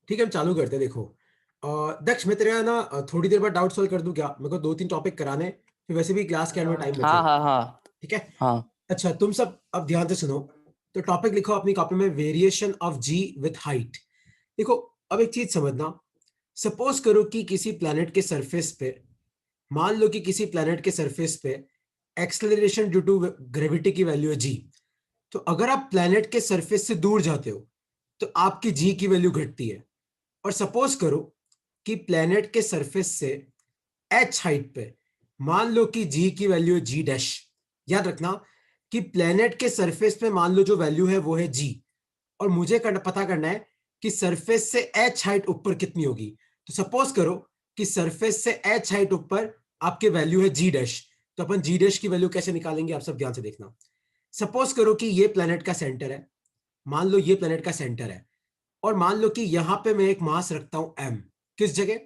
ठीक है, हम चालू करते हैं। देखो दक्ष, मैं तेरे यहाँ ना थोड़ी देर बाद डाउट सॉल्व कर दूं क्या? मेरे को 2-3 टॉपिक कराने, फिर वैसे भी क्लास के एंड में टाइम हाँ बचेगा। हाँ हाँ ठीक है। हाँ। अच्छा, तुम सब अब ध्यान से सुनो। तो टॉपिक लिखो अपनी कॉपी में, variation of g with height. देखो, अब एक चीज समझना। सपोज करो कि किसी प्लेनेट के सरफेस पे, मान लो कि किसी प्लेनेट के सरफेस पे एक्सेलरेशन ड्यू टू ग्रेविटी की वैल्यू है जी। तो अगर आप प्लेनेट के सरफेस से दूर जाते हो तो आपकी जी की वैल्यू घटती है। और सपोज करो कि प्लेनेट के सरफेस से एच हाइट पे मान लो कि जी की वैल्यू है जी डैश। याद रखना कि प्लेनेट के सरफेस पे मान लो जो वैल्यू है वो है जी, और मुझे पता करना है कि सरफेस से एच हाइट ऊपर कितनी होगी। तो सपोज करो कि सरफेस से एच हाइट ऊपर आपके वैल्यू है जी डैश। तो अपन जी डैश की वैल्यू कैसे निकालेंगे, आप सब ध्यान से देखना। सपोज करो कि ये प्लेनेट का सेंटर है, मान लो ये प्लेनेट का सेंटर है, और मान लो कि यहां पे मैं एक मास रखता हूं एम। किस जगह?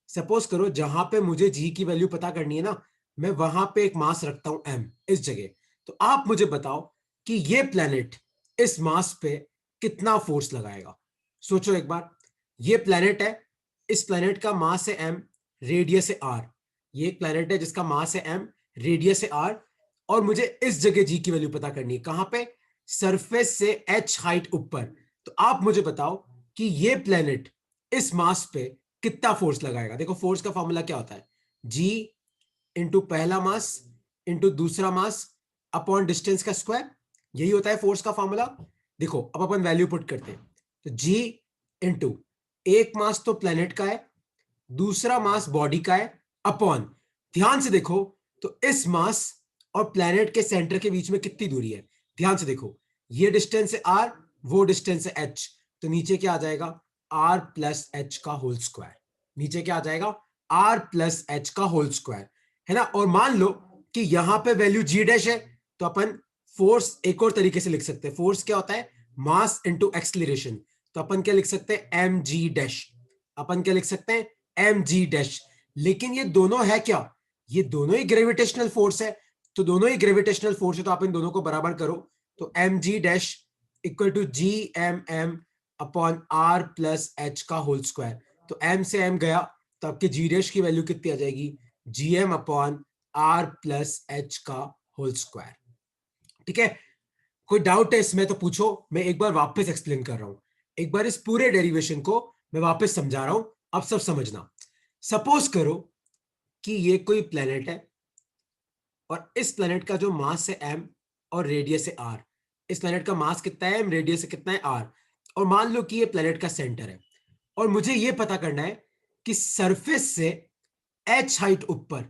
सपोज करो जहां पे मुझे जी की वैल्यू पता करनी है ना, मैं वहां पे एक मास रखता हूं एम, इस जगह। तो आप मुझे बताओ कि ये प्लेनेट इस मास पे कितना फोर्स लगाएगा। सोचो एक बार। ये प्लेनेट है, इस प्लेनेट का मास है एम, रेडियस है आर। ये एक प्लेनेट है जिसका मास है एम, रेडियस है आर, और मुझे इस जगह जी की वैल्यू पता करनी है। कहां पे? सरफेस से एच हाइट ऊपर। तो आप मुझे बताओ कि ये प्लेनेट इस मास पे कितना फोर्स लगाएगा। देखो, फोर्स का फॉर्मूला क्या होता है? जी इंटू पहला मास इंटू दूसरा मास अपॉन डिस्टेंस का स्क्वायर। यही होता है फोर्स का फॉर्मूला। देखो, अब अपन वैल्यू पुट करते हैं। तो जी इंटू एक मास तो प्लेनेट का है, दूसरा मास बॉडी का है, अपॉन, ध्यान से देखो, तो इस मास और प्लेनेट के सेंटर के बीच में कितनी दूरी है। ध्यान से देखो, ये डिस्टेंस है आर, वो डिस्टेंस है एच। तो नीचे क्या आ जाएगा? आर प्लस एच का होल स्क्वायर। नीचे क्या आ जाएगा? आर प्लस एच का होल स्क्वायर, है ना। और मान लो कि यहां पे वैल्यू जी डैश है, तो अपन फोर्स एक और तरीके से लिख सकते हैं। फोर्स क्या होता है? Mass into acceleration. तो अपन क्या लिख सकते हैं? एम जी डैश। अपन क्या लिख सकते हैं? एम जी डैश। लेकिन ये दोनों है क्या? ये दोनों ही ग्रेविटेशनल फोर्स है। तो दोनों ही ग्रेविटेशनल फोर्स है, तो आप इन दोनों को बराबर करो। तो M G dash equal to G M M upon R plus H का होल स्क्वायर। तो एम से एम गया, तो आपके जी डैश की वैल्यू कितनी आ जाएगी? G M upon R plus H का होल स्क्वायर। ठीक है। कोई डाउट है इसमें तो पूछो, मैं एक बार वापस एक्सप्लेन कर रहा हूं। एक बार इस पूरे डेरिवेशन को मैं वापस समझा रहा हूं, अब सब समझना। सपोज करो कि ये कोई प्लेनेट है, और इस प्लेनेट का जो मास है एम और रेडियस है आर। इस प्लेनेट का मास कितना है एम, रेडियस कितना है आर। और मान लो कि ये प्लेनेट का सेंटर है, और मुझे ये पता करना है कि सरफेस से एच हाइट ऊपर,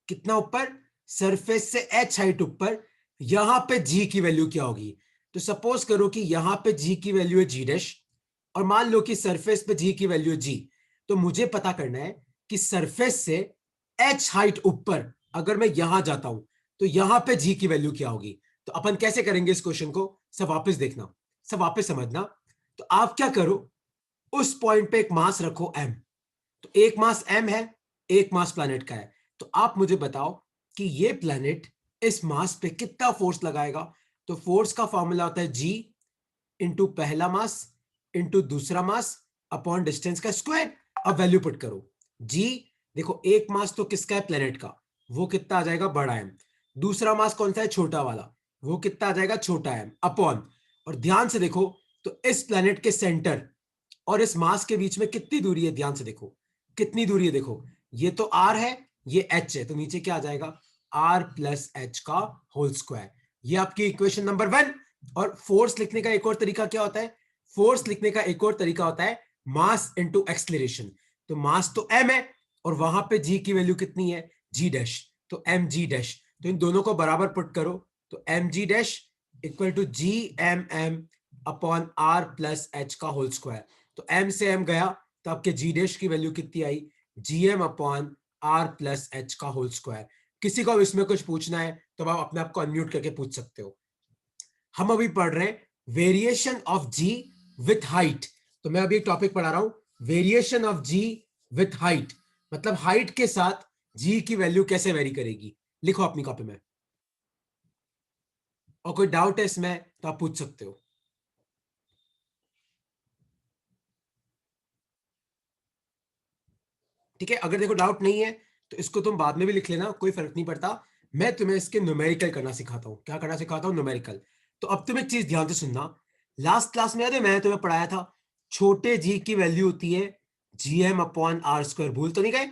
कितना ऊपर? सरफेस से एच हाइट ऊपर, यहां पे जी की वैल्यू क्या होगी। तो सपोज करो कि यहां पे जी की वैल्यू है जी डैश, और मान लो कि सरफेस पे जी की वैल्यू है जी। तो मुझे पता करना है कि सरफेस से एच हाइट ऊपर अगर मैं यहां जाता हूं तो यहां पे जी की वैल्यू क्या होगी। तो अपन कैसे करेंगे इस क्वेश्चन को, सब वापस देखना, सब वापस समझना। तो आप क्या करो, उस पॉइंट पे एक मास रखो एम। तो एक मास एम है, एक मास प्लैनेट का है। तो आप मुझे बताओ कि ये प्लैनेट इस मास पे कितना फोर्स लगाएगा। तो फोर्स का फॉर्मूला होता है जी इंटू पहला मास इंटू दूसरा मास अपॉन डिस्टेंस का स्क्वायर। अब वैल्यू पुट करो। जी, देखो एक मास तो किसका है? प्लेनेट का, वो कितना आ जाएगा? बड़ा एम। दूसरा मास कौन सा है? छोटा वाला, वो कितना आ जाएगा? छोटा एम अपॉन। और ध्यान से देखो, तो इस प्लेनेट के सेंटर और इस मास के बीच में कितनी दूरी है? ध्यान से देखो कितनी दूरी है। देखो, ये तो आर है, ये एच है, तो नीचे क्या आ जाएगा? आर प्लस एच का होल स्क्वायर। ये आपकी इक्वेशन नंबर 1। और फोर्स लिखने का एक और तरीका क्या होता है? फोर्स लिखने का एक और तरीका होता है मास इंटू एक्सलेरेशन। तो मास तो एम है, और वहां पे जी की वैल्यू कितनी है? G dash. तो एम जी डैश। तो इन दोनों को बराबर पुट करो। तो M G dash equal to G M M upon R plus H का होल स्क्वायर। तो एम से एम गया, तो आपके जी डैश की वैल्यू कितनी आई? G M upon R plus H का होल स्क्वायर। किसी को इसमें कुछ पूछना है तो आप अपने आप को अनम्यूट करके पूछ सकते हो। हम अभी पढ़ रहे हैं variation of g with height. तो मैं अभी एक टॉपिक पढ़ा रहा हूं, variation of g with height. मतलब हाइट के साथ जी की वैल्यू कैसे वेरी करेगी। लिखो अपनी कॉपी में, और कोई डाउट है इसमें तो आप पूछ सकते हो। ठीक है, अगर देखो डाउट नहीं है तो इसको तुम बाद में भी लिख लेना, कोई फर्क नहीं पड़ता। मैं तुम्हें इसके न्यूमेरिकल करना सिखाता हूँ। क्या करना सिखाता हूँ? न्यूमेरिकल। तो अब तुम एक चीज ध्यान से सुनना, लास्ट क्लास में याद है मैंने तुम्हें पढ़ाया था, छोटे जी की वैल्यू होती है gm/r²। भूल तो नहीं गए?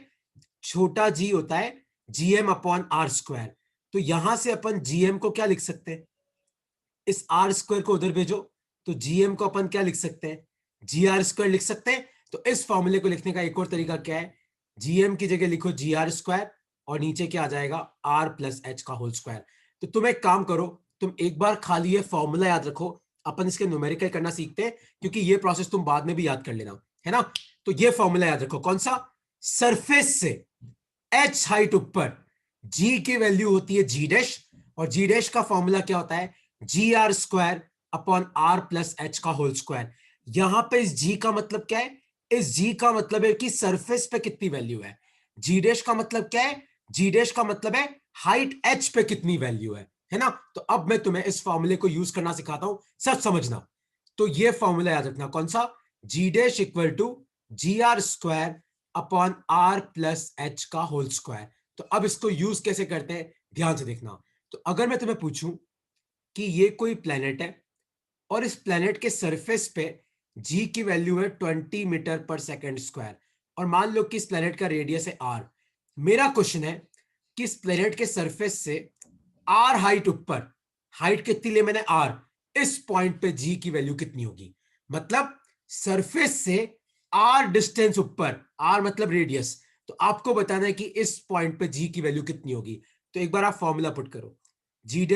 छोटा जी होता है gm/r²। तो यहां से अपन gm को क्या लिख सकते हैं? इस r² को उधर भेजो, तो gm को अपन क्या लिख सकते हैं? gr² लिख सकते हैं। तो इस फॉर्मूले को लिखने का एक और तरीका क्या है? gm की जगह लिखो gr² और नीचे क्या आ जाएगा? r+h²। तो तुम एक काम करो, तुम एक बार खाली ये फॉर्मूला याद रखो, अपन इसके न्यूमेरिकल करना सीखते हैं, क्योंकि ये प्रोसेस तुम बाद में भी याद कर लेना, है ना? तो ये फॉर्मूला याद रखो, कौन सा? सरफेस से h हाइट ऊपर g की वैल्यू होती है g', और g' का फॉर्मूला क्या होता है? gr²/r+h²। यहां पे इस g का मतलब क्या है? इस g का मतलब है कि सरफेस पे कितनी वैल्यू है। g' का मतलब क्या है? g' का मतलब है हाइट h पे कितनी वैल्यू है ना? तो अब मैं तुम्हें इस फॉर्मूले को यूज करना सिखाता हूं, सब समझना। तो ये फॉर्मूला याद रखना, कौन सा? g' = gr²/r+h²। तो अब इसको यूज कैसे करते हैं ध्यान से देखना। तो अगर मैं तुम्हें पूछूं कि ये कोई प्लेनेट है और इस प्लेनेट के सरफेस पे जी की वैल्यू है 20 मीटर पर सेकेंड स्क्वायर, और मान लो कि इस प्लेनेट का रेडियस है आर। मेरा क्वेश्चन है कि इस प्लेनेट के सरफेस से आर हाइट ऊपर, हाइट कितनी ली मैंने? आर। इस पॉइंट पे जी की वैल्यू कितनी होगी? मतलब सरफेस से आर डिस्टेंस ऊपर, आर मतलब रेडियस, तो आपको बताना है कि इस पॉइंट पे जी की वैल्यू कितनी होगी। तो एक बार आप फॉर्मूला पुट करो, g' =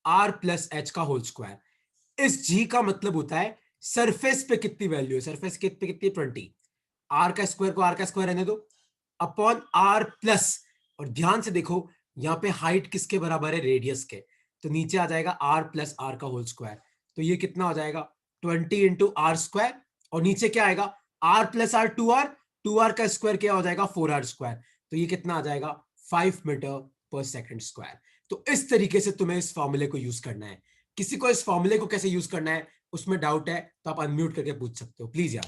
gr²/r+h²। इस g का मतलब होता है सरफेस पे कितनी वैल्यू है, सरफेस पे कितनी? 20। आर का स्क्वायर को आर का स्क्वायर रहने दो, अपॉन आर प्लस, और ध्यान से देखो यहां पे हाइट किसके बराबर है? रेडियस के। तो नीचे आ जाएगा r+r²। तो ये कितना हो जाएगा? 20 × r², और नीचे क्या आएगा? r+r 2r, 2r का स्क्वायर क्या हो जाएगा? 4r²। तो ये कितना आ जाएगा? 5 मीटर पर सेकेंड स्क्वायर। तो इस तरीके से तुम्हें इस फॉर्मूले को यूज करना है। किसी को इस फॉर्मूले को कैसे यूज करना है उसमें डाउट है तो आप अनम्यूट करके पूछ सकते हो प्लीज यार,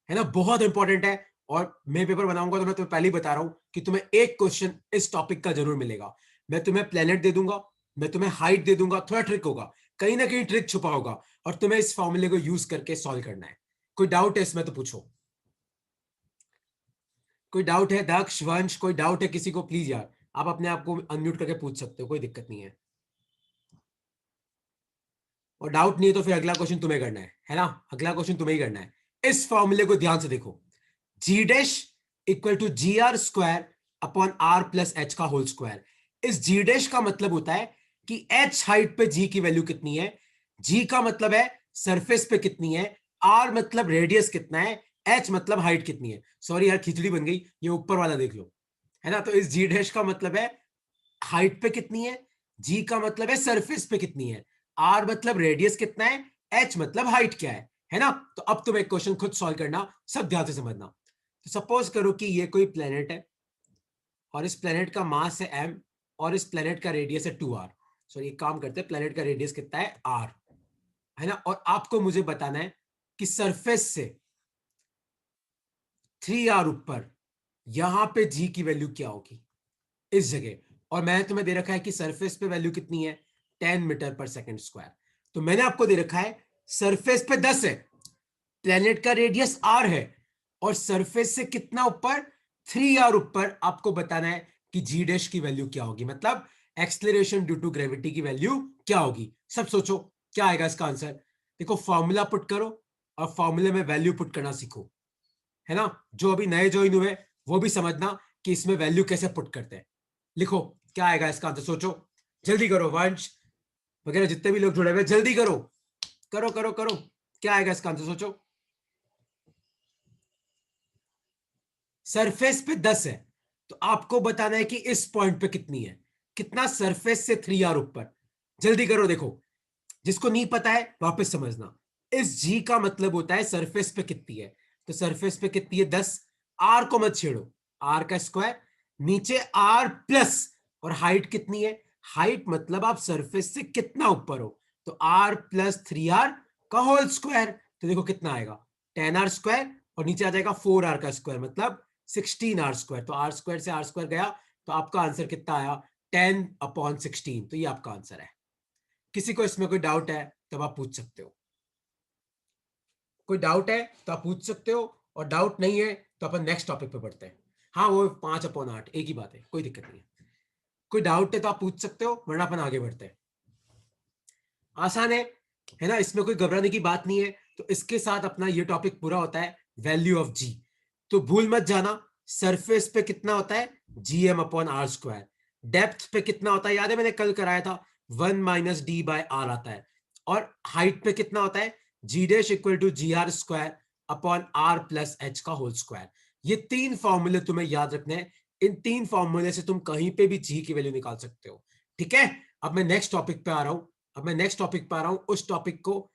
है ना? बहुत इंपॉर्टेंट है। और मैं पेपर बनाऊंगा तो मैं तुम्हें पहले ही बता रहा हूं कि तुम्हें एक क्वेश्चन इस टॉपिक का जरूर मिलेगा। मैं तुम्हें प्लेनेट दे दूंगा, मैं तुम्हें हाइट दे दूंगा, थोड़ा ट्रिक होगा, कहीं ना कहीं ट्रिक छुपा होगा, और तुम्हें इस फॉर्मूले को यूज करके सॉल्व करना है। कोई डाउट है इसमें तो पूछो। कोई डाउट है? दक्ष, वंश, कोई डाउट है किसी को? प्लीज यार आप अपने आप को अनम्यूट करके पूछ सकते हो, कोई दिक्कत नहीं है। और डाउट नहीं है तो फिर अगला क्वेश्चन तुम्हें करना है ना? अगला क्वेश्चन तुम्हें ही करना है। इस फॉर्मूले को ध्यान से देखो, g' = gr²/r+h²। इस g' का मतलब होता है कि h हाइट पे g की वैल्यू कितनी है, g का मतलब है सरफेस पे कितनी है, r मतलब रेडियस कितना है, h मतलब हाइट कितनी है। सॉरी यार खिचड़ी बन गई, ये ऊपर वाला देख लो, है ना? तो इस g' का मतलब है हाइट पे कितनी है, g का मतलब है सरफेस पे कितनी है, r मतलब रेडियस कितना है, h मतलब हाइट क्या है ना? तो अब तुम एक क्वेश्चन खुद सॉल्व करना, सब ध्यान से समझना। तो सपोज करो कि ये कोई प्लेनेट है और इस प्लेनेट का मास है m और इस प्लेनेट का रेडियस है 2r। सो ये काम करते हैं, प्लेनेट का रेडियस कितना है? r, है ना? और आपको मुझे बताना है कि सरफेस से 3r ऊपर यहां पे g की वैल्यू क्या होगी इस जगह। और मैंने तुम्हें दे रखा है कि सरफेस पे वैल्यू कितनी है? 10 मीटर पर सेकेंड स्क्वायर। तो मैंने आपको दे रखा है सरफेस पे 10 है, प्लेनेट का रेडियस r है, और सरफेस से कितना ऊपर? 3r ऊपर। आपको बताना है कि g' की वैल्यू क्या होगी, मतलब एक्सलेरेशन ड्यू टू ग्रेविटी की वैल्यू क्या होगी। सब सोचो क्या आएगा इसका आंसर। देखो फॉर्मूला पुट करो और फॉर्मूले में वैल्यू पुट करना सीखो, है ना? जो अभी नए ज्वाइन हुए वो भी समझना कि इसमें वैल्यू कैसे पुट करते हैं। लिखो क्या आएगा इसका आंसर, सोचो जल्दी करो, वंश वगैरह जितने भी लोग जुड़े हुए जल्दी करो, करो करो करो, क्या आएगा इसका आंसर सोचो। सरफेस पे 10 है, तो आपको बताना है कि इस पॉइंट पे कितनी है, कितना सरफेस से 3r ऊपर। जल्दी करो, देखो जिसको नहीं पता है वापस समझना। इस g का मतलब होता है सरफेस पे कितनी है, तो सरफेस पे कितनी है? 10। r को मत छेड़ो, r का स्क्वायर, नीचे r प्लस, और हाइट कितनी है? हाइट मतलब आप सरफेस से कितना ऊपर हो, तो r + 3r का होल स्क्वायर। तो देखो कितना आएगा? 10r² और नीचे आ जाएगा 4r का स्क्वायर, मतलब 16r²। तो r² से r² गया, तो आपका आंसर कितना आया? 10/16। तो ये आपका आंसर है। किसी को इसमें कोई डाउट है तब आप पूछ सकते हो, कोई डाउट है तो आप पूछ सकते हो, और डाउट नहीं है तो अपन नेक्स्ट टॉपिक पे बढ़ते हैं। हाँ, वो 5/8 एक ही बात है, कोई दिक्कत नहीं है। कोई डाउट है तो आप पूछ सकते हो, वरना अपन आगे बढ़ते हैं। आसान है ना, इसमें कोई घबराने की बात नहीं है। तो इसके साथ अपना ये टॉपिक पूरा होता है, वैल्यू ऑफ जी। तो भूल मत जाना, सरफेस पे कितना होता है? gm/r²। डेप्थ पे कितना होता है? याद है मैंने कल कराया था, 1 - d/r आता है। और हाइट पे कितना होता है? g'=gr²/r+h²। ये 3 फॉर्मूले तुम्हें याद रखने हैं। इन 3 फॉर्मूले से तुम कहीं पे भी जी की वैल्यू निकाल सकते हो। ठीक है, अब मैं नेक्स्ट टॉपिक पे आ रहा हूं। उस टॉपिक को,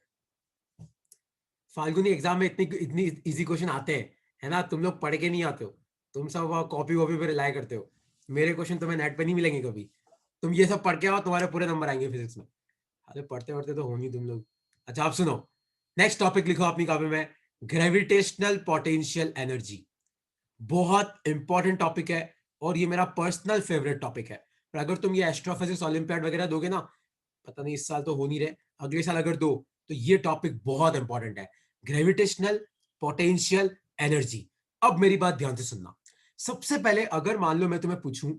फाल्गुनी एग्जाम में इतनी इतनी इजी क्वेश्चन आते हैं, है ना? तुम लोग पढ़ के नहीं आते हो, तुम सब कॉपी वॉपी पे रिलाई करते हो। मेरे क्वेश्चन तुम्हें नेट पे नहीं मिलेंगे कभी। तुम ये सब पढ़ के आओ, तुम्हारे पूरे नंबर आएंगे फिजिक्स में। अरे पढ़ते पढ़ते तो होंगे तुम लोग। अच्छा, आप सुनो, नेक्स्ट टॉपिक लिखो अपनी कॉपी में, ग्रेविटेशनल पोटेंशियल एनर्जी। बहुत इंपॉर्टेंट टॉपिक है, और ये मेरा पर्सनल फेवरेट टॉपिक है। पर अगर तुम ये एस्ट्रोफिजिक्स ओलंपियाड वगैरह दोगे ना, पता नहीं इस साल तो हो नहीं रहे, अगले साल अगर दो, तो ये टॉपिक बहुत इंपॉर्टेंट है, ग्रेविटेशनल पोटेंशियल एनर्जी। अब मेरी बात ध्यान से सुनना। सबसे पहले अगर मान लो मैं तुम्हें पूछूं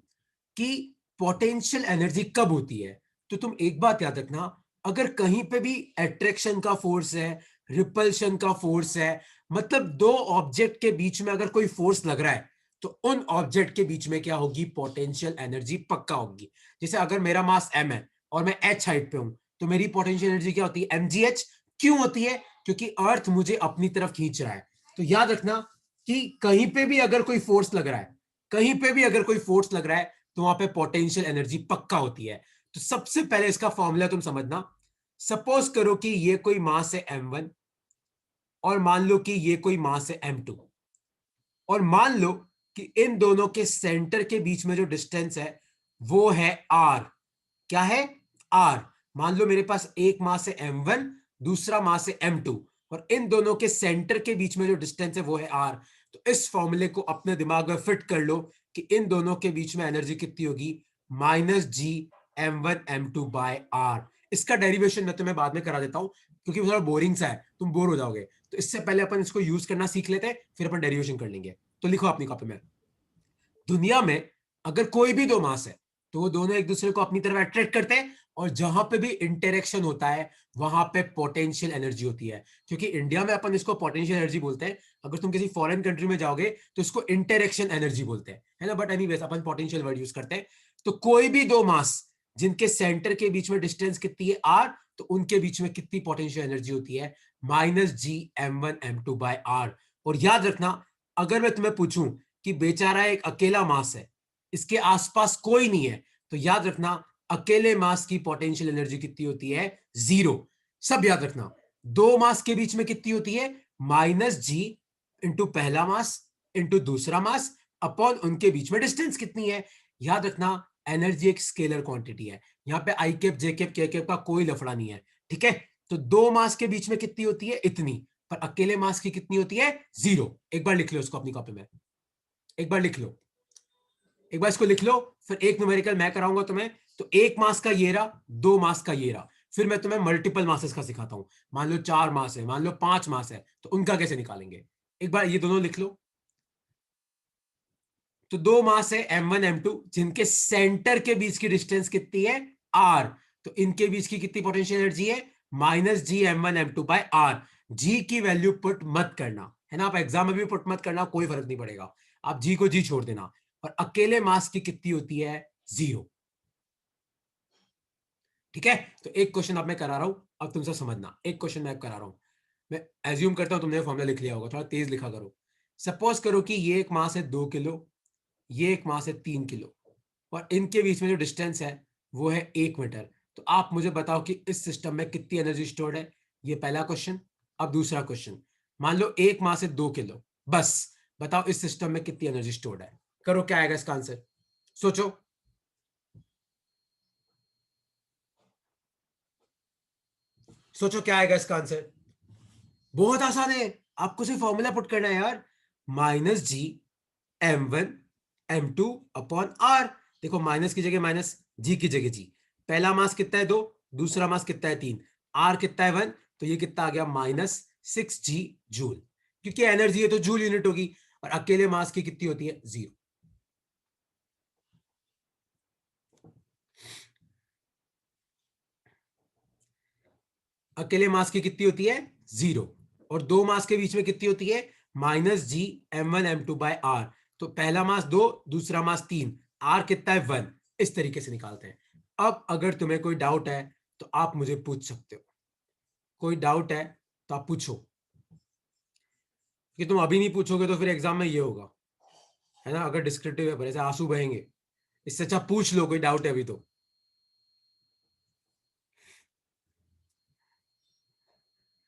कि पोटेंशियल एनर्जी कब होती है, तो तुम एक बात याद रखना, अगर कहीं पे भी अट्रैक्शन का फोर्स है, रिपल्शन का फोर्स है, मतलब दो ऑब्जेक्ट के बीच में अगर कोई फोर्स लग रहा है, तो उन ऑब्जेक्ट के बीच में क्या होगी? पोटेंशियल एनर्जी पक्का होगी। जैसे अगर मेरा मास m है और मैं h हाइट पे हूं, तो मेरी पोटेंशियल एनर्जी क्या होती है? mgh। क्यों होती है? क्योंकि अर्थ मुझे अपनी तरफ खींच रहा है। तो याद रखना कि कहीं पे भी अगर कोई फोर्स लग रहा है, कहीं पे भी अगर कोई फोर्स लग रहा है, तो वहां पे पोटेंशियल एनर्जी पक्का होती है। तो सबसे पहले इसका फॉर्मूला तुम समझना। सपोज करो कि ये कोई मास है m1, और मान लो कि ये कोई मास है m2, और मान लो कि इन दोनों के सेंटर के बीच में जो डिस्टेंस है वो है r। क्या है? r। मान लो मेरे पास एक मास है m1, दूसरा मास है m2, और इन दोनों के सेंटर के बीच में जो डिस्टेंस है वो है r। तो इस फॉर्मूले को अपने दिमाग में फिट कर लो कि इन दोनों के बीच में एनर्जी कितनी होगी? -gm1m2/r। इसका डेरिवेशन मैं तुम्हें बाद में करा देता हूं, क्योंकि थोड़ा बोरिंग सा है, तुम बोर हो जाओगे। तो इससे पहले अपन इसको यूज करना सीख लेते हैं, फिर अपन डेरिवेशन कर लेंगे। तो लिखो अपनी कॉपी में, दुनिया में अगर कोई भी दो मास है, तो वो दोनों एक दूसरे को अपनी तरफ अट्रैक्ट करते हैं, और जहां पे भी इंटरेक्शन होता है वहां पे पोटेंशियल एनर्जी होती है। क्योंकि इंडिया में अपन इसको पोटेंशियल एनर्जी बोलते हैं, अगर तुम किसी फॉरेन कंट्री में जाओगे तो इसको इंटरेक्शन एनर्जी बोलते हैं, है ना? But anyways upon potential word use करते हैं। तो कोई भी दो मास जिनके सेंटर के बीच में डिस्टेंस कितनी है? आर। तो उनके बीच में कितनी पोटेंशियल एनर्जी होती है? -gm1m2/r। और याद रखना, अगर मैं तुम्हें पूछूं कि बेचारा एक अकेला मास है, इसके आसपास कोई नहीं है, तो याद रखना अकेले मास की पोटेंशियल एनर्जी कितनी होती है? 0। सब याद रखना। दो मास के बीच में कितनी होती है? -g इंटू पहला मास इंटू दूसरा मास अपॉन उनके बीच में डिस्टेंस कितनी है। याद रखना, एनर्जी एक स्केलर क्वांटिटी है, यहां पे आई कैप जे कैप के कैप का कोई लफड़ा नहीं है। ठीक है, तो दो मास के बीच में कितनी होती है? इतनी। पर अकेले मास की कितनी होती है? 0। एक बार लिख लो उसको अपनी कॉपी में, एक बार लिख लो, एक बार इसको लिख लो, फिर एक न्यूमेरिकल मैं कराऊंगा तुम्हें। तो एक मास का ये रहा, दो मास का ये रहा, फिर मैं तुम्हें मल्टीपल मासेस का सिखाता हूं। मान लो 4 मास है, मान लो 5 मास है, तो उनका कैसे निकालेंगे। एक बार ये दोनों लिख लो। तो दो मास है m1 m2, जिनके सेंटर के बीच की डिस्टेंस कितनी है? r। तो इनके बीच की कितनी पोटेंशियल एनर्जी है? -gm1m2/r। जी की वैल्यू पुट मत करना, है ना? आप एग्जाम में भी पुट मत करना, कोई फर्क नहीं पड़ेगा। आप जी को जी छोड़ देना। और अकेले मास की कितनी होती है? 0। ठीक है, तो एक क्वेश्चन अब मैं करा रहा हूं, अब तुमसे समझना। एक क्वेश्चन मैं करा रहा हूं, मैं एज्यूम करता हूं तुमने फॉर्मूला लिख लिया होगा, थोड़ा तेज लिखा करो। सपोज करो कि ये एक मास है 2 किलो, ये एक मास है 3 किलो, और इनके बीच में जो डिस्टेंस है वो है 1 मीटर। तो आप मुझे बताओ कि इस सिस्टम में कितनी एनर्जी स्टोर्ड है। ये पहला क्वेश्चन। अब दूसरा क्वेश्चन, मान लो एक मास है 2 किलो, बस बताओ इस सिस्टम में कितनी एनर्जी स्टोर्ड है। करो, क्या आएगा इसका आंसर? सोचो, सोचो क्या आएगा इसका आंसर। बहुत आसान है, आपको सिर्फ फॉर्मूला पुट करना है यार, -G m1 m2/r। देखो माइनस की जगह माइनस, जी की जगह जी। पहला मास कितना है 2, दूसरा मास कितना है 3, आर कितना है 1, तो ये कितना आ गया -6G जूल, क्योंकि एनर्जी है तो जूल यूनिट होगी, और अकेले मास की कितनी होती है 0। अकेले मास की कितनी होती है 0, और दो मास के बीच में कितनी होती है -G m1 m2/r। तो पहला मास 2, दूसरा मास 3, आर कितना है 1। इस तरीके से निकालते हैं। अब अगर तुम्हें कोई डाउट है तो आप मुझे पूछ सकते हो, कोई डाउट है तो आप पूछो, कि तुम अभी नहीं पूछोगे तो फिर एग्जाम में ये होगा, है ना, अगर डिस्क्रिप्टिव पेपर ऐसे आंसू बहेंगे। इससे अच्छा पूछ लो, कोई डाउट है अभी तो।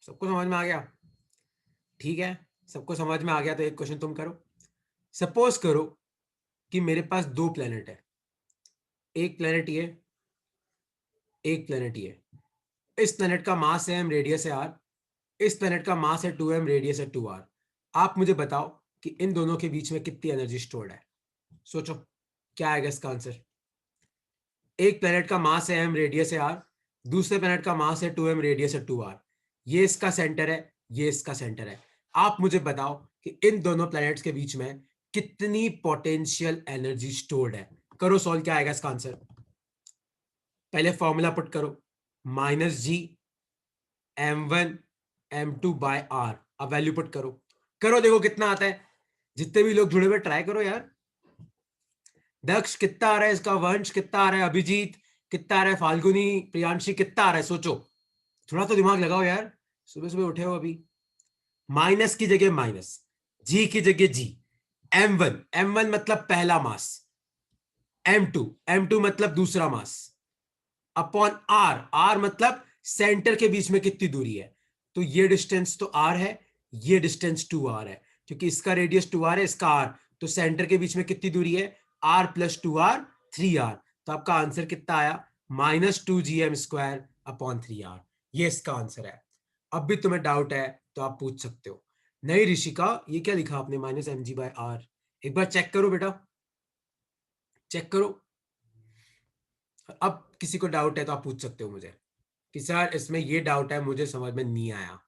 सबको समझ में आ गया? ठीक है, सबको समझ में आ गया तो एक क्वेश्चन तुम करो। सपोज करो कि मेरे पास दो प्लेनेट है, एक प्लेनेट ये, एक प्लेनेट ये। इस प्लेनेट का मास है m, रेडियस है r। इस प्लेनेट का मास है 2m, रेडियस है 2r। आप मुझे बताओ कि इन दोनों के बीच में कितनी एनर्जी स्टोर्ड है। सोचो क्या आएगा इसका आंसर। एक प्लेनेट का मास है m, रेडियस है r, दूसरे प्लेनेट का मास है 2m, रेडियस है 2r। ये इसका सेंटर है, ये इसका सेंटर है। आप मुझे बताओ कि इन दोनों प्लैनेट्स के बीच में कितनी पोटेंशियल एनर्जी स्टोर्ड है। करो सॉल्व, क्या आएगा इसका आंसर। पहले फॉर्मूला पुट करो, -G m1 m2/r। अब वैल्यू पुट करो, करो देखो कितना आता है। जितने भी लोग जुड़े हुए ट्राई करो यार। दक्ष कितना आ रहा है इसका, वंश कितना आ रहा है, अभिजीत कितना आ रहा है, फाल्गुनी, प्रियांशी कितना आ रहा है, सोचो थोड़ा तो दिमाग लगाओ यार, सुबह सुबह उठे हो अभी। माइनस की जगह माइनस, जी की जगह जी। m1 मतलब पहला मास, m2 मतलब दूसरा मास, अपॉन आर, आर मतलब सेंटर के बीच में कितनी दूरी है। तो ये डिस्टेंस तो आर है, ये डिस्टेंस 2r है, क्योंकि इसका रेडियस 2r है, इसका r। तो सेंटर के बीच में कितनी दूरी है, r+2r 3r। तो आपका आंसर कितना आया, -2gm²/3r। ये इसका आंसर है। अब भी तुम्हें डाउट है तो आप पूछ सकते हो। नहीं ऋषिका, ये क्या लिखा आपने -mg/r, एक बार चेक करो बेटा, चेक करो। अब किसी को डाउट है तो आप पूछ सकते हो मुझे कि सर इसमें ये डाउट है, मुझे समझ में नहीं आया।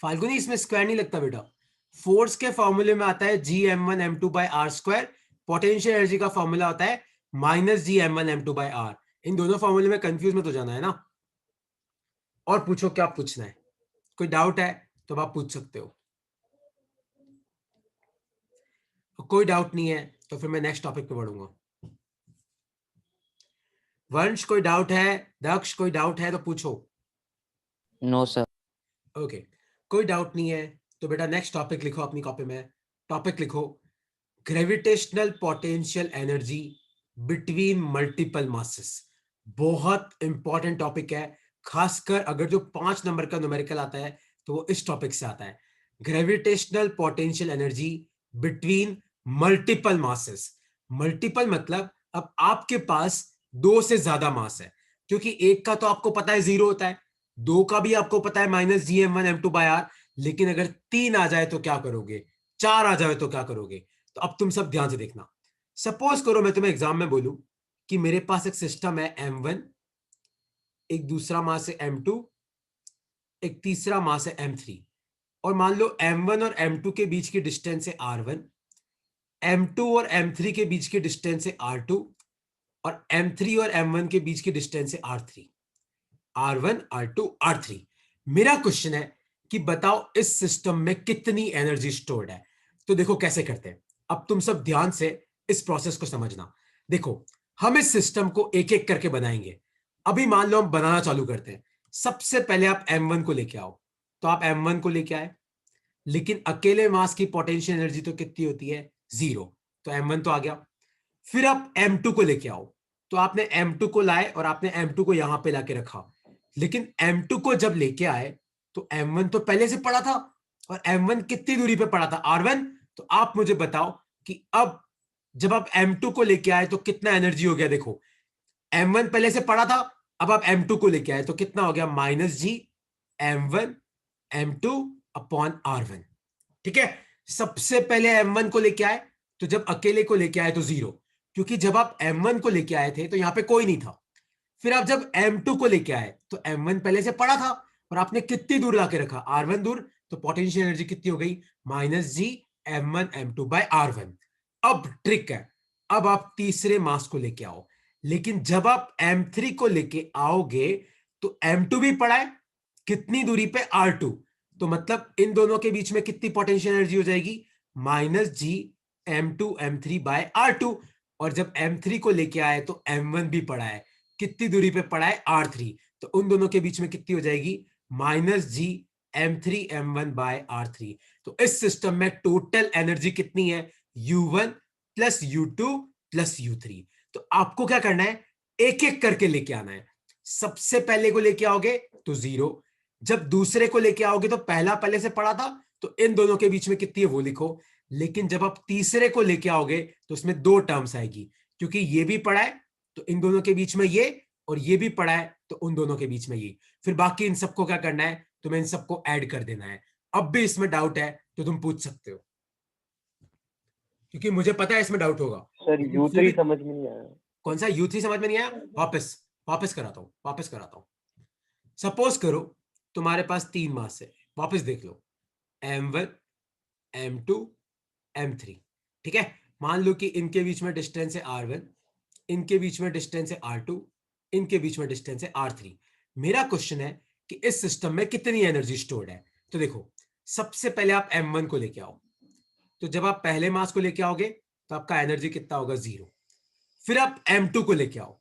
फाल्गुनी इसमें स्क्वायर नहीं लगता बेटा, फोर्स के फॉर्मूले में आता है G m1 m2/r²। Potential energy का फॉर्मूला होता है -G m1 m2/r। इन दोनों फॉर्मूले में कंफ्यूज मत हो जाना, है ना। और पूछो क्या पूछना है, कोई डाउट है तो आप पूछ सकते हो। कोई डाउट नहीं है तो फिर मैं नेक्स्ट टॉपिक पे बढ़ूंगा। वंश कोई डाउट है, दक्ष कोई डाउट है तो पूछो। No sir. ओके, कोई डाउट नहीं है तो बेटा नेक्स्ट टॉपिक लिखो अपनी कॉपी में। टॉपिक लिखो, gravitational potential energy between multiple masses. बहुत इंपॉर्टेंट टॉपिक है, खासकर अगर जो 5 नंबर का न्यूमेरिकल आता है तो वो इस टॉपिक से आता है। Gravitational potential energy between multiple masses. Multiple मतलब अब आपके पास दो से ज्यादा मास है, क्योंकि एक का तो आपको पता है 0 होता है, दो का भी आपको पता है -Gm1 m2/r। लेकिन अगर 3 आ जाए तो क्या करोगे, 4 आ जाए तो क्या करोगे। तो अब तुम सब ध्यान से देखना। सपोज करो मैं तुम्हें एग्जाम में बोलूं कि मेरे पास एक सिस्टम है m1, एक दूसरा मास है m2, एक तीसरा मास है m3, और मान लो m1 और m2 के बीच की डिस्टेंस है r1, m2 और m3 के बीच की डिस्टेंस है r2, और m3 और m1 के बीच की डिस्टेंस है r3। r1 r2 r3। मेरा क्वेश्चन है कि बताओ इस सिस्टम में कितनी एनर्जी स्टोर्ड है। तो देखो कैसे करते हैं, अब तुम सब ध्यान से इस प्रोसेस को समझना। देखो हम इस सिस्टम को एक एक करके बनाएंगे। अभी मान लो हम बनाना चालू करते हैं। सबसे पहले आप m1 को लेके आओ, तो आप m1 को लेके आए, लेकिन अकेले मास की पोटेंशियल एनर्जी तो कितनी होती है 0, तो m1 तो आ गया। फिर आप m2 को लेके आओ, तो आपने m2 को लाए और आपने m2 को यहां पे लाके रखा, लेकिन m2 को जब लेके आए तो m1 तो पहले से पड़ा था, और m1 कितनी दूरी पे पड़ा था r1। तो आप मुझे बताओ कि अब जब आप m2 को लेके आए तो कितना एनर्जी हो गया। देखो m1 पहले से पढ़ा था, अब आप m2 को लेके आए तो कितना हो गया, -g m1 m2 upon r1। ठीक है, सबसे पहले m1 को लेके आए, तो जब अकेले को लेके आए तो 0, क्योंकि जब आप m1 को लेके आए थे तो यहां पे कोई नहीं था। फिर आप जब m2 को लेके आए तो m1 पहले से पड़ा था और आपने कितनी दूर लाके रखा, r1 दूर, तो पोटेंशियल एनर्जी कितनी हो गई, -g m1 m2 bye r1। अब ट्रिक है, अब आप तीसरे मास को लेके आओ, लेकिन जब आप m3 को लेके आओगे तो m2 भी पड़ा है, कितनी दूरी पे, r2, तो मतलब इन दोनों के बीच में कितनी पोटेंशियल एनर्जी हो जाएगी, -g m2 m3 bye r2। और जब m3 को लेके आए तो m1 भी पड़ा है, कितनी दूरी पे पड़ा है, r3, तो उन दोनों के बीच में कितनी हो जाएगी, -g m3 m1 bye r3। तो इस सिस्टम में टोटल एनर्जी कितनी है, u1 plus u2 plus u3। तो आपको क्या करना है, एक एक करके लेके आना है। सबसे पहले को लेके आओगे तो 0, जब दूसरे को लेके आओगे तो पहला पहले से पड़ा था, तो इन दोनों के बीच में कितनी है वो लिखो। लेकिन जब आप तीसरे को लेके आओगे तो उसमें दो टर्म्स आएगी, क्योंकि ये भी पड़ा है तो इन दोनों के बीच में ये, और ये भी पड़ा है तो उन दोनों के बीच में ये। फिर बाकी इन सबको क्या करना है, तुम्हें इन सबको ऐड कर देना है। अब भी इसमें डाउट है तो तुम पूछ सकते हो, क्योंकि मुझे पता है इसमें डाउट होगा। सर लेकिन फिर U3 भी, समझ में नहीं आया। कौन सा u3 समझ में नहीं आया, वापस वापस कराता हूं, वापस कराता हूं। सपोज करो तुम्हारे पास 3 मास है, वापस देख लो, m1 m2 m3। ठीक है, मान लो कि इनके बीच में डिस्टेंस है r1, इनके बीच में डिस्टेंस है r2, इनके बीच में डिस्टेंस है r3। मेरा क्वेश्चन है कि इस सिस्टम में कितनी एनर्जी स्टोर्ड है। तो देखो, सबसे पहले आप m1 को लेके आओ, तो जब आप पहले मास को लेके आओगे तो आपका एनर्जी कितना होगा, 0। फिर आप m2 को लेके आओ,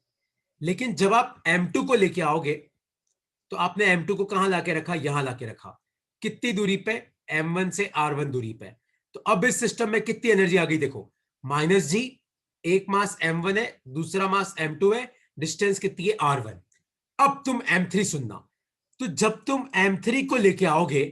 लेकिन जब आप m2 को लेके आओगे तो आपने m2 को कहां लाके रखा, यहां लाके रखा, कितनी दूरी पे, m1 से r1 दूरी पे। तो अब इस सिस्टम में कितनी एनर्जी आ गई, देखो, -g, एक मास m1 है, दूसरा मास m2 है, डिस्टेंस कितनी है, r1। अब तुम m3 सुनना, तो जब तुम m3 को लेके आओगे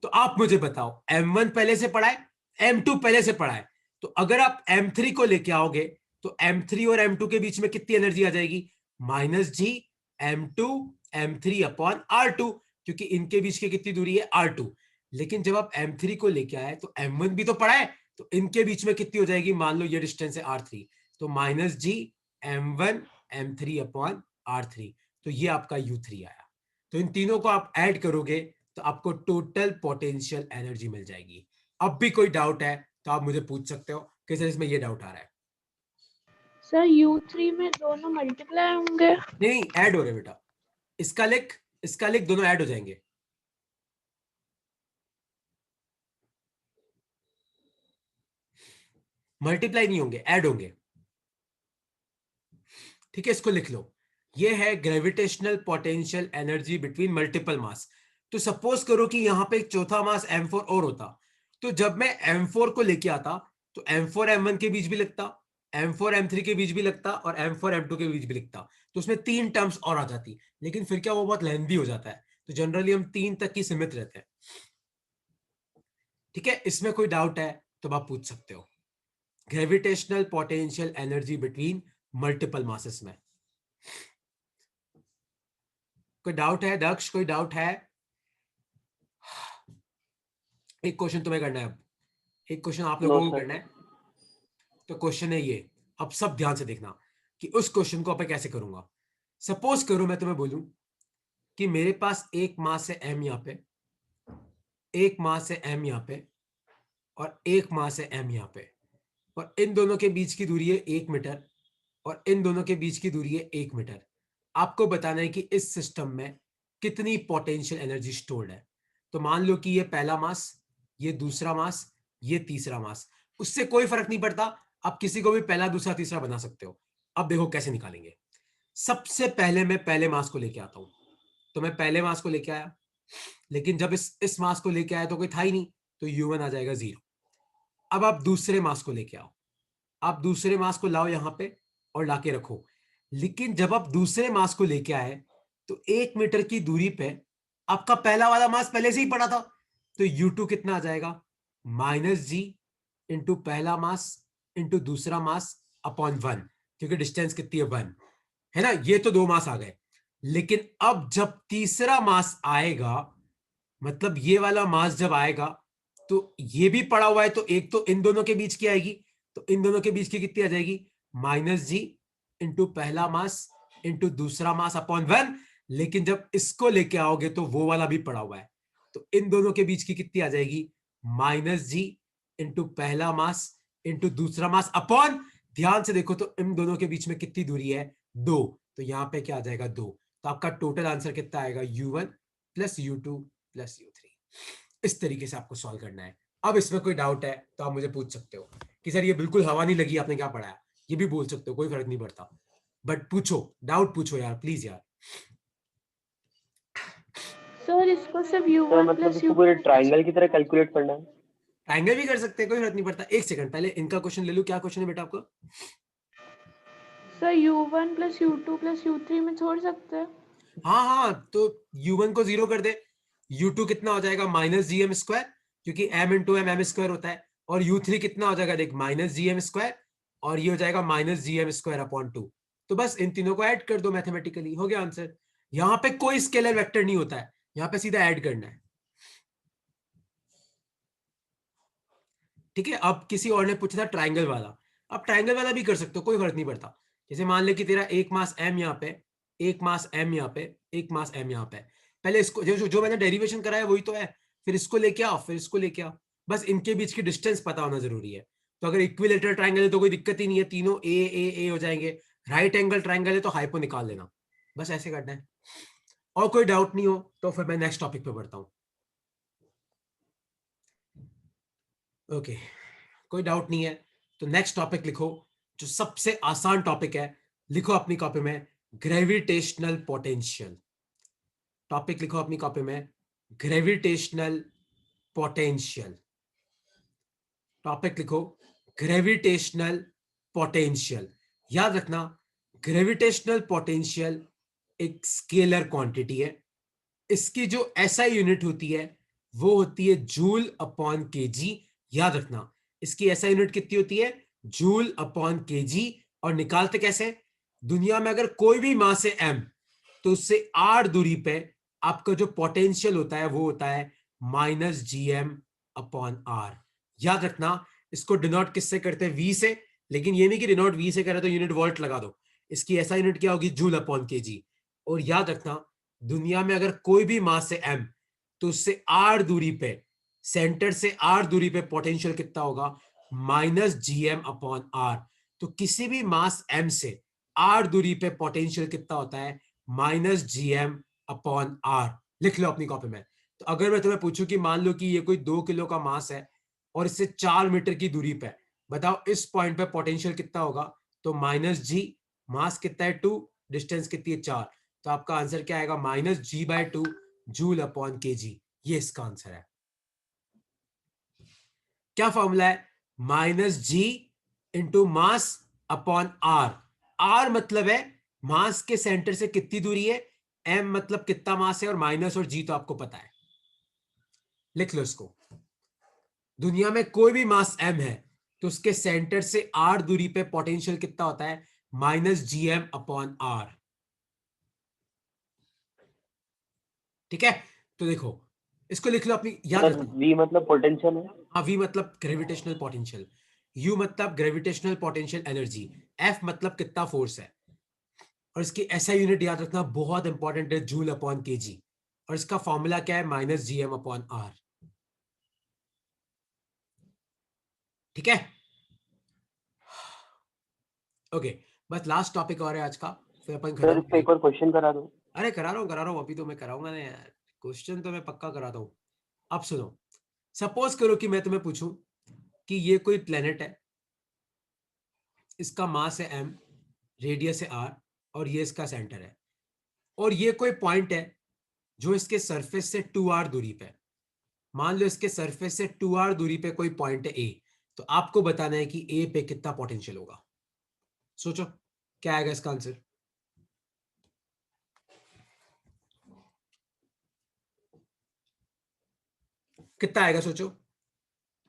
तो आप मुझे बताओ, m1 पहले से पड़ा है, m2 पहले से पड़ा है, तो अगर आप m3 को लेके आओगे तो m3 और m2 के बीच में कितनी एनर्जी आ जाएगी, -g m2 m3 upon r2, क्योंकि इनके बीच की कितनी दूरी है, r2। लेकिन जब आप m3 को लेके आए तो m1 भी तो पड़ा है, तो इनके बीच में कितनी हो जाएगी, मान लो ये डिस्टेंस है r3, तो -g m1 m3 upon r3, तो ये आपका u3 आया। तो इन तीनों को आप ऐड करोगे तो आपको टोटल पोटेंशियल एनर्जी मिल जाएगी। अब भी कोई डाउट है तो आप मुझे पूछ सकते हो कि सर इसमें ये डाउट आ रहा है। सर U3 में दोनों मल्टीप्लाई होंगे? नहीं, ऐड हो रहे बेटा, इसका लिख, दोनों ऐड हो जाएंगे। मल्टीप्लाई नहीं होंगे, ऐड होंगे। ठीक है, इसको लिख लो, ये है gravitational potential energy between multiple mass. तो सपोज करो कि यहां पे एक चौथा मास m4 और होता, तो जब मैं m4 को लेके आता तो m4 m1 के बीच भी लगता, m4 m3 के बीच भी लगता, और m4 m2 के बीच भी लिखता, तो उसमें 3 टर्म्स और आ जाती। लेकिन फिर क्या, वो बहुत लेंथी हो जाता है, तो जनरली हम 3 तक ही सीमित रहते हैं। ठीक है, इसमें कोई डाउट है तो आप पूछ सकते हो। Gravitational potential energy between multiple masses में कोई डाउट है, दक्ष, कोई डाउट है? एक क्वेश्चन तुम्हें करना है, अब एक क्वेश्चन आप लोगों को करना है। तो क्वेश्चन है ये, अब सब ध्यान से देखना कि उस क्वेश्चन को मैं कैसे करूंगा। सपोज करो मैं तुम्हें बोलूं कि मेरे पास एक मास है m यहां पे, एक मास है m यहां पे, और एक मास है m यहां पे, और इन दोनों के बीच की दूरी है 1 मीटर, और इन दोनों के बीच की दूरी है 1 मीटर। आपको बताना है कि इस सिस्टम में कितनी पोटेंशियल एनर्जी स्टोर्ड है। तो मान लो कि ये पहला मास, ये दूसरा मास, ये तीसरा मास, उससे कोई फर्क नहीं पड़ता, आप किसी को भी पहला दूसरा तीसरा बना सकते हो। अब देखो कैसे निकालेंगे। सबसे पहले मैं पहले मास को लेके आता हूं, तो मैं पहले मास को लेके आया, लेकिन जब इस मास को लेके आया तो कोई था ही नहीं, तो u1 आ जाएगा 0। अब आप दूसरे मास को लेके आओ, आप दूसरे मास को लाओ यहां पे और लाके रखो, लेकिन जब आप दूसरे मास को लेके आए तो 1 मीटर की दूरी पे आपका पहला वाला मास पहले से ही पड़ा था, तो u2 कितना आ जाएगा, -g इंटू पहला मास इंटू दूसरा मास अपॉन 1, क्योंकि डिस्टेंस कितनी है, 1 है ना, ये तो 2 मास आ गए, लेकिन अब जब तीसरा मास आएगा, मतलब ये वाला मास जब आएगा तो ये भी पड़ा हुआ है, तो एक तो इन दोनों के बीच की आएगी, तो इन दोनों के बीच की कितनी आ जाएगी, -g इंटू पहला मास इंटू दूसरा मास अपॉन 1। लेकिन जब इसको लेके आओगे तो वो वाला भी पड़ा हुआ है, तो इन दोनों के बीच की कितनी आ जाएगी, -g इंटू पहला मास इंटू दूसरा मास अपॉन, ध्यान से देखो तो इन दोनों के बीच में कितनी दूरी है, 2, तो यहां पे क्या आ जाएगा 2, तो आपका टोटल आंसर कितना आएगा, u1 plus u2 plus u3। इस तरीके से आपको सॉल्व करना है। अब इसमें कोई डाउट है तो आप मुझे पूछ सकते हो कि सर ये बिल्कुल हवा नहीं लगी, आपने क्या पढ़ाया, ये भी बोल सकते हो, कोई फर्क नहीं पड़ता, बट पूछो, डाउट पूछो यार प्लीज यार। सर इसको सिर्फ सर u1 मतलब प्लस इसको u2 पूरे ट्रायंगल की तरह कैलकुलेट करना है। ट्रायंगल भी कर सकते हैं, कोई फर्क नहीं पड़ता। एक सेकंड, पहले इनका क्वेश्चन ले लूं, क्या क्वेश्चन है बेटा आपको। Sir u1 plus u2 plus u3 में छोड़ सकते हैं। हाँ हाँ, तो u1 को 0 कर दे, u2 कितना हो जाएगा -gm², क्योंकि m इंटू एम स्क्वायर होता है, और u3 कितना हो जाएगा देख -gm², और ये हो जाएगा -gm² अपॉन 2। तो बस इन तीनों को ऐड कर दो, मैथमेटिकली हो गया आंसर। यहां पे कोई स्केलर वेक्टर नहीं होता है, यहां पे सीधा ऐड करना है। ठीक है, अब किसी और ने पूछा था ट्राइंगल वाला, अब ट्राइंगल वाला भी कर सकते हो, कोई फर्क नहीं पड़ता। जैसे मान ले कि तेरा एक मास m यहाँ पे, एक मास m यहाँ पे, एक मास m यहाँ पे, पहले इसको जो मैंने डेरिवेशन कराया वही तो है, फिर इसको लेके आओ, फिर इसको लेके आओ, बस इनके बीच की डिस्टेंस पता होना जरूरी है। तो अगर इक्विलेटरल ट्राइंगल है तो कोई दिक्कत ही नहीं है, तीनों ए ए ए हो जाएंगे। राइट एंगल ट्राइंगल है तो हाइपो निकाल लेना, बस ऐसे करना है। और कोई डाउट नहीं हो तो फिर मैं नेक्स्ट टॉपिक पे बढ़ता हूं। ओके, कोई डाउट नहीं है तो नेक्स्ट टॉपिक लिखो, जो सबसे आसान टॉपिक है, लिखो अपनी कॉपी में, ग्रेविटेशनल पोटेंशियल। टॉपिक लिखो अपनी कॉपी में, ग्रेविटेशनल पोटेंशियल। टॉपिक लिखो, ग्रेविटेशनल पोटेंशियल। याद रखना, ग्रेविटेशनल पोटेंशियल एक स्केलर क्वांटिटी है, इसकी जो एसआई यूनिट होती है वो होती है जूल अपॉन केजी। याद रखना, इसकी एसआई यूनिट कितनी होती है, जूल अपॉन केजी। और निकालते कैसे, दुनिया में अगर कोई भी मास है m, तो उससे r दूरी पे आपका जो पोटेंशियल होता है वो होता है -gm अपॉन r। याद रखना, इसको डिनोट किससे करते हैं, v से, लेकिन ये नहीं कि डिनोट v से करे तो यूनिट वोल्ट लगा दो, इसकी ऐसा यूनिट क्या होगी, जूल अपॉन केजी। और याद रखना, दुनिया में अगर कोई भी मास है m, तो उससे r दूरी पे, सेंटर से r दूरी पे पोटेंशियल कितना होगा, -gm अपॉन r। तो किसी भी मास m से r दूरी पे पोटेंशियल कितना होता है, -gm अपॉन r। लिख लो अपनी कॉपी में। तो अगर मैं तुम्हें पूछूं कि मान लो कि ये कोई 2 किलो का मास है और इससे 4 मीटर की दूरी पे, बताओ इस पॉइंट पे पोटेंशियल कितना होगा, तो -g, मास कितना है 2, डिस्टेंस कितनी है 4, तो आपका आंसर क्या आएगा, -g/2 जूल अपॉन केजी। ये इसका आंसर है। क्या फॉर्मूला है, -g into mass upon r। r मतलब है मास के सेंटर से कितनी दूरी है, m मतलब कितना मास है, और माइनस और g तो आपको पता है, लिख लो इसको। दुनिया में कोई भी मास m है तो उसके सेंटर से r दूरी पे पोटेंशियल कितना होता है, -gm अपॉन r। ठीक है, तो देखो इसको लिख लो अपनी, याद सर रखना। v मतलब पोटेंशियल है। हाँ, v मतलब ग्रेविटेशनल पोटेंशियल, u मतलब ग्रेविटेशनल पोटेंशियल एनर्जी, f मतलब कितना फोर्स है, और इसकी ऐसा यूनिट याद रखना बहुत इंपॉर्टेंट है, जूल अपॉन केजी। और इसका फॉर्मूला क्या है, -gm अपॉन r। ठीक है, ओके, बस लास्ट टॉपिक और है आज का, फिर अपन सर खत्म इस पे करेंगे। एक और क्वेश्चन करा दो। अरे करा रहा हूं, अभी तो मैं कराऊंगा ना यार, क्वेश्चन तो मैं पक्का कराता हूं। अब सुनो, सपोज करो कि मैं तुम्हें पूछूं कि ये कोई प्लेनेट है, इसका मास है m, रेडियस है r, और ये इसका सेंटर है, और ये कोई पॉइंट है जो इसके सरफेस से 2r दूरी पे, मान लो इसके सरफेस से 2r दूरी पे कोई पॉइंट है a, तो आपको बताना है कि a पे कितना पोटेंशियल होगा। सोचो क्या आएगा इसका आंसर, कितना आएगा सोचो,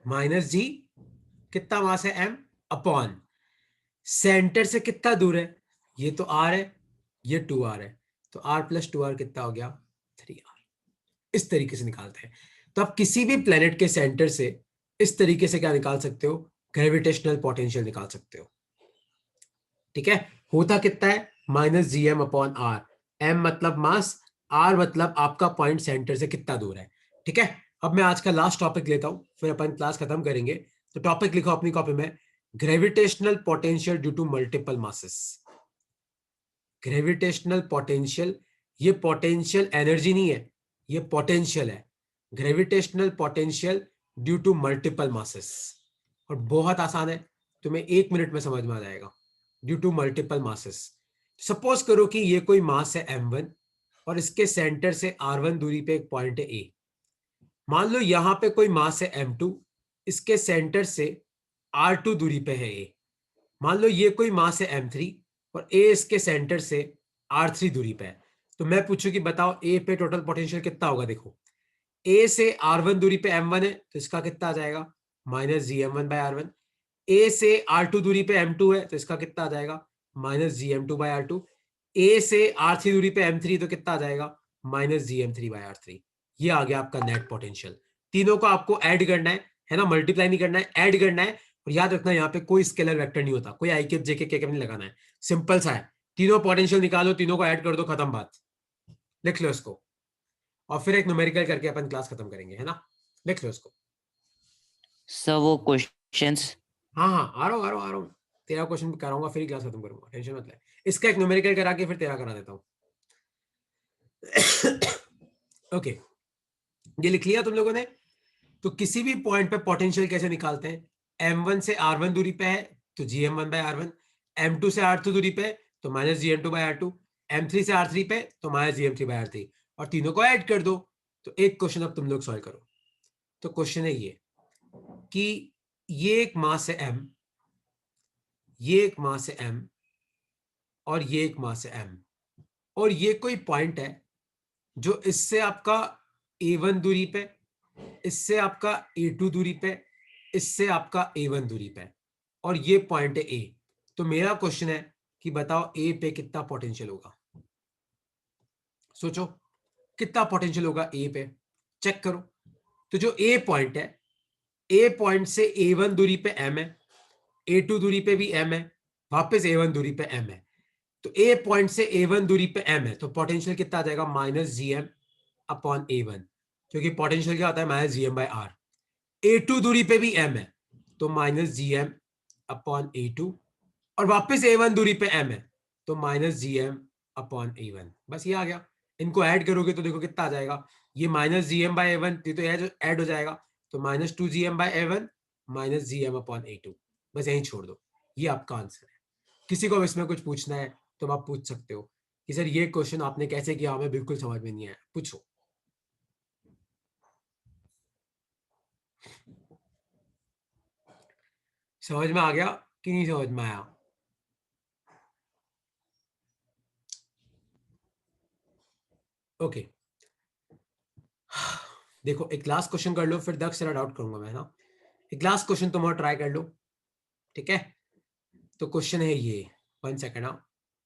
-g, कितना मास है m, अपॉन सेंटर से कितना दूर है, ये तो r है, ये 2r है, तो r प्लस 2r कितना हो गया 3r। इस तरीके से निकालते हैं। तो आप किसी भी प्लेनेट के सेंटर से इस तरीके से क्या निकाल सकते हो, ग्रेविटेशनल पोटेंशियल निकाल सकते हो। ठीक है, होता कितना है -gm/r। m मतलब मास, r मतलब आपका पॉइंट सेंटर से कितना दूर है। ठीक है, अब मैं आज का लास्ट टॉपिक लेता हूं, फिर अपन क्लास खत्म करेंगे। तो टॉपिक लिखो अपनी कॉपी में, gravitational potential due to multiple masses. Gravitational potential, ये पोटेंशियल एनर्जी नहीं है, ये पोटेंशियल है। Gravitational potential due to multiple masses, और बहुत आसान है, तुम्हें 1 मिनट में समझ में आ जाएगा। Due to multiple masses, suppose करो कि ये कोई मास है m1 और इसके सेंटर से r1 दूरी पे एक पॉइंट है a। मान लो यहां पे कोई मास है m2, इसके सेंटर से r2 दूरी पे है a। मान लो ये कोई मास है m3 और a इसके सेंटर से r3 दूरी पे है। तो मैं पूछूं कि बताओ a पे टोटल पोटेंशियल कितना होगा। देखो a से r1 दूरी पे m1 है, तो इसका कितना आ जाएगा -gm1/r1। a से r2 दूरी पे m2 है, तो इसका कितना आ जाएगा -gm2/r2। a से r3 दूरी पे m3, तो कितना आ जाएगा -gm3/r3। ये आ गया आपका नेट पोटेंशियल। तीनों को आपको ऐड करना है ना, मल्टीप्लाई नहीं करना है, ऐड करना है। और याद रखना यहाँ पे कोई स्केलर वेक्टर नहीं होता, कोई आई के जे के नहीं लगाना है, सिंपल सा है। तीनों पोटेंशियल निकालो, तीनों को ऐड कर दो, खत्म बात। लिख लो इसको, और फिर एक न्यूमेरिकल करके अपन क्लास खत्म करेंगे, है ना। लिख लो इसको। सर वो क्वेश्चंस। हाँ हाँ, आ रहा हूँ। तेरा क्वेश्चन भी कराऊंगा, फिर ही क्लास खत्म करूंगा, टेंशन मत ले। इसका एक न्यूमेरिकल करा के फिर तेरा करा देता हूँ। ओके, ये लिख लिया तुम लोगों ने। तो किसी भी पॉइंट पे पोटेंशियल कैसे निकालते हैं, m1 से r1 दूरी पे है तो gm1/r1, m2 से r2 दूरी पे तो -gm2/r2, m3 से r3 पे तो -gm3/r3, और तीनों को ऐड कर दो। तो एक क्वेश्चन अब तुम लोग सॉल्व करो। तो क्वेश्चन है ये कि ये एक मास है m, ये एक मास है m, और ये एक मास है m, और ये कोई पॉइंट है जो इससे आपका a1 दूरी पे, इससे आपका a2 दूरी पे, इससे आपका a1 दूरी पे, और ये पॉइंट है a। तो मेरा क्वेश्चन है कि बताओ a पे कितना पोटेंशियल होगा। सोचो कितना पोटेंशियल होगा a पे, चेक करो। तो जो a पॉइंट है, a पॉइंट से a1 दूरी पे m है, a2 दूरी पे भी m है, वापस a1 दूरी पे m है। तो a पॉइंट से a1 दूरी पे m है, तो पोटेंशियल कितना आ जाएगा -gm/a1, क्योंकि पोटेंशियल क्या होता है -gm/r। a2 दूरी पे भी m है, तो -gm/a2, और वापस a1 दूरी पे m है, तो -gm/a1। बस ये आ गया। इनको ऐड करोगे तो देखो कितना आ जाएगा, ये -gm/a1 ये तो ऐड हो जाएगा, तो -2gm/a1 -gm/a2। बस यहीं छोड़ दो, ये आपका आंसर है। किसी को इसमें कुछ पूछना है तो आप पूछ सकते हो कि सर ये क्वेश्चन आपने कैसे किया, हमें बिल्कुल समझ में नहीं आया, पूछो। समझ में आ गया कि नहीं समझ में आया? ओके, देखो एक लास्ट क्वेश्चन कर लो, फिर 10 सेरा डाउट करूंगा मैं ना। एक लास्ट क्वेश्चन तुम और ट्राई कर लो, ठीक है। तो क्वेश्चन है ये, 1 सेकेंड,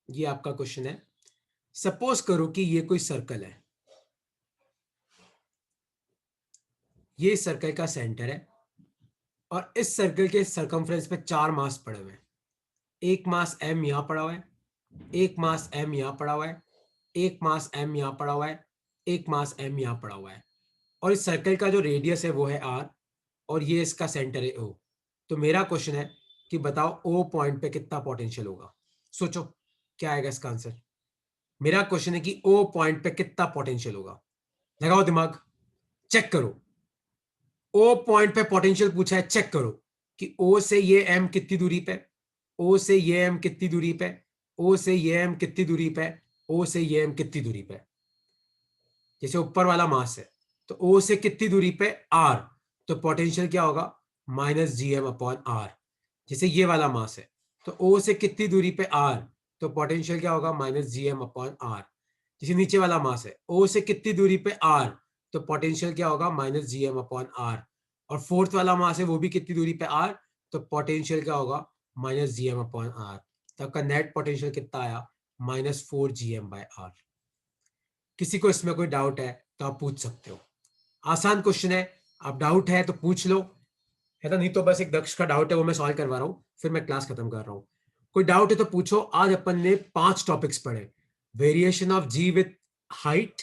ये आपका क्वेश्चन है। सपोज करो कि ये कोई सर्कल है, ये सर्कल का सेंटर है, और इस सर्कल के सर्कमफ्रेंस पे 4 मास पड़े हुए हैं। एक मास m यहां पड़ा हुआ है, एक मास m यहां पड़ा हुआ है, एक मास m यहां पड़ा हुआ है, एक मास m यहां पड़ा हुआ है, और इस सर्कल का जो रेडियस है वो है r, और ये इसका सेंटर है O। तो मेरा क्वेश्चन है कि बताओ O पॉइंट पे कितना पोटेंशियल होगा। सोचो क्या आएगा इसका आंसर। मेरा क्वेश्चन है कि O पॉइंट पे कितना पोटेंशियल होगा, लगाओ दिमाग, चेक करो। O पॉइंट पे पोटेंशियल पूछा है, चेक करो कि O से ये m कितनी दूरी पे, O से ये m कितनी दूरी पे, O से ये m कितनी दूरी पे, O से ये m कितनी दूरी पे। जैसे ऊपर वाला मास है तो O से कितनी दूरी पे R, तो पोटेंशियल क्या होगा -gm/r। जैसे ये वाला मास है तो O से कितनी दूरी पे R, तो पोटेंशियल क्या होगा -gm/r। जैसे नीचे वाला मास है O से कितनी दूरी पे R, तो पोटेंशियल क्या होगा -gm/r। और फोर्थ वाला मास है वो भी कितनी दूरी पे R, तो पोटेंशियल क्या होगा -gm/r। तो आपका नेट पोटेंशियल कितना आया -4gm/r। किसी को इसमें कोई डाउट है तो आप पूछ सकते हो, आसान क्वेश्चन है, आप डाउट है तो पूछ लो, है ना, नहीं तो बस एक दक्ष का डाउट है वो मैं सॉल्व करवा रहा हूँ, फिर मैं क्लास खत्म कर रहा हूँ। कोई डाउट है तो पूछो। आज अपन ने 5 टॉपिक्स पढ़े, variation of g with height,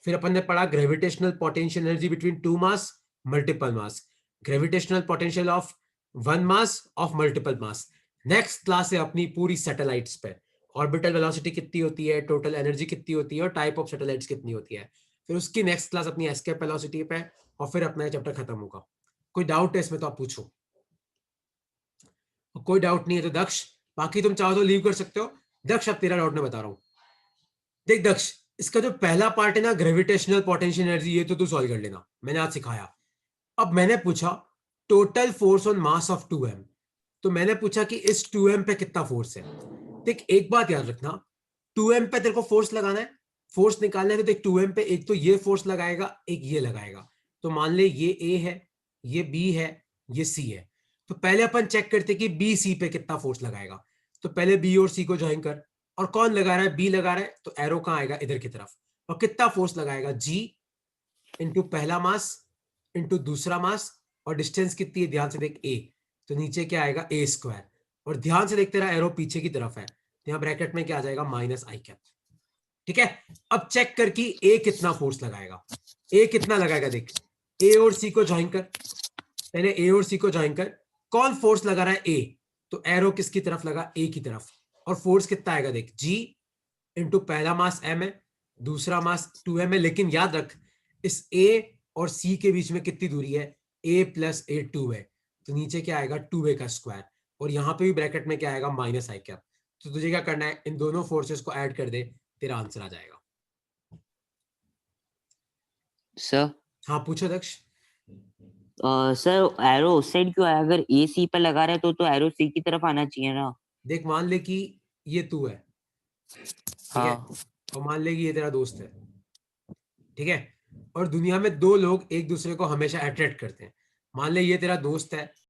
फिर अपन ने पढ़ा gravitational potential energy between two mass multiple mass, gravitational potential of one mass of multiple mass. Next class है अपनी पूरी सैटेलाइट्स पे, ऑर्बिटल वेलोसिटी कितनी होती है, टोटल एनर्जी कितनी होती है और टाइप ऑफ सैटेलाइट्स कितनी होती है। फिर उसकी नेक्स्ट क्लास अपनी एस्केप वेलोसिटी पे, और फिर अपना चैप्टर खत्म होगा। कोई डाउट है इसमें तो आप पूछो, कोई डाउट नहीं है तो दक्ष, बाकी तुम चाहो तो लीव कर सकते हो। दक्ष अब तेरा डाउट मैं बता रहा हूं। देख दक्ष, इसका जो पहला पार्ट है ना ग्रेविटेशनल पोटेंशियल एनर्जी, ये तो तू सॉल्व कर लेना, मैंने आज सिखाया। अब मैंने पूछा total force on mass of 2m, तो मैंने पूछा कि इस 2m पे कितना फोर्स है। देख एक बात याद रखना, 2m पे तेरे को फोर्स लगाना है, फोर्स निकालना है, तो देख 2m पे एक तो ये फोर्स लगाएगा, एक ये लगाएगा। तो मान ले ये A है, ये B है, ये C है। तो पहले अपन चेक करते कि B C पे कितना फोर्स लगाएगा। तो पहले B और C को ज्वाइन कर, और कौन लगा रहा है, B लगा रहा है, तो एरो कहां आएगा, इधर की तरफ। और कितना फोर्स लगाएगा, G इंटू पहला मास इंटू दूसरा मास, और डिस्टेंस कितनी है ध्यान से देख, A, तो नीचे क्या आएगा A²। और ध्यान से देख तेरा एरो पीछे की तरफ है, तो यहां ब्रैकेट में क्या आ जाएगा -i कैप। ठीक है, अब चेक कर कि A कितना फोर्स लगाएगा। A कितना लगाएगा, देख A और C को ज्वाइन कर, पहले A और C को ज्वाइन कर, कौन फोर्स लगा रहा है, A, तो एरो किसकी तरफ लगा, A की तरफ। और फोर्स कितना आएगा, देख G इंटू पहला मास M है, दूसरा मास 2m है, लेकिन याद रख इस A और C के बीच में कितनी दूरी है, A + A 2 है, तो नीचे क्या आएगा 2a का स्क्वायर, और यहां पे भी ब्रैकेट में क्या आएगा -i कैप। तो तुझे क्या करना है, इन दोनों फोर्सेस को ऐड कर दे, तेरा आंसर आ जाएगा। सर हाँ पूछो दक्ष। सर एरो उस साइड क्यों है? अगर ए सी पर लगा रहा है तो एरो सी की तरफ आना चाहिए ना। देख मान ले कि ये तू है, ठीक है, हाँ और मान ले कि ये तेरा दोस्त है, ठीक है, और दुनिया में 2 लोग एक दूसरे को हमेशा अट्रैक्ट करते हैं। मान ले ये तेरा दोस्त है